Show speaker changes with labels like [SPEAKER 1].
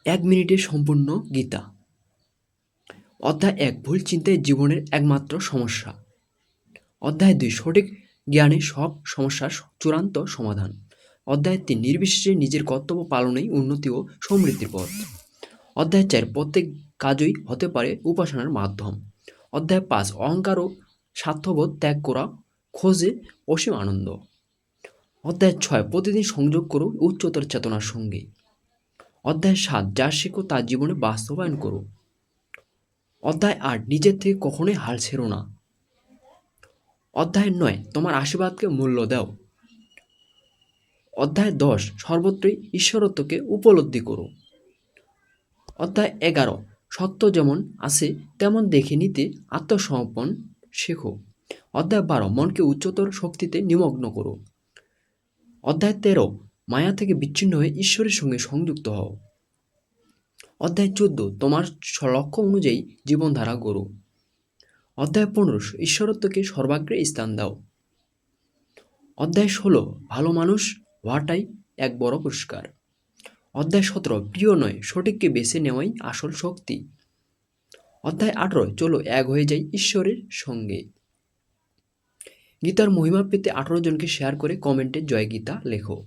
[SPEAKER 1] 1 মিনিটে সম্পূর্ণ গীতা। অধ্যায় 1, ভুল চিন্তাই জীবনের একমাত্র সমস্যা। অধ্যায় 2, সঠিক জ্ঞানে সব সমস্যার চূড়ান্ত সমাধান। অধ্যায় 3, নির্বিশেষে নিজের কর্তব্য পালনেই উন্নতি ও সমৃদ্ধির পথ। অধ্যায় 4, প্রত্যেক কাজই হতে পারে উপাসনার মাধ্যম। অধ্যায় 5, অহংকার ও স্বার্থবোধ ত্যাগ করা, খোঁজে অসীম আনন্দ। অধ্যায় 6, প্রতিদিন সংযোগ করো উচ্চতর চেতনার সঙ্গে। অধ্যায় 7, যা শেখো তা জীবনে বাস্তবায়ন করো। অধ্যায় 8, নিজের থেকে কখনোই হাল ছেড়ো না। অধ্যায় 9, তোমার আশীর্বাদকে মূল্য দাও। অধ্যায় 10, সর্বত্রই ঈশ্বরত্বকে উপলব্ধি করো। অধ্যায় 11, সত্য যেমন আছে তেমন দেখে নিতে আত্মসমর্পণ শেখো। অধ্যায় 12, মনকে উচ্চতর শক্তিতে নিমগ্ন করো। অধ্যায় 13, মায়া থেকে বিচ্ছিন্ন হয়ে ঈশ্বরের সঙ্গে সংযুক্ত হও। অধ্যায় 14, তোমার লক্ষ্য অনুযায়ী জীবনধারা গড়ো। অধ্যায় 15, ঈশ্বরত্বকে সর্বাগ্রে স্থান দাও। অধ্যায় 16, ভালো মানুষ হওয়াটাই এক বড় পুরস্কার। অধ্যায় 17, প্রিয় নয় সঠিককে বেছে নেওয়াই আসল শক্তি। অধ্যায় 18, চলো এক হয়ে যাই ঈশ্বরের সঙ্গে। গীতার মহিমা পেতে 18 জনকে শেয়ার করে কমেন্টে জয় গীতা লেখো।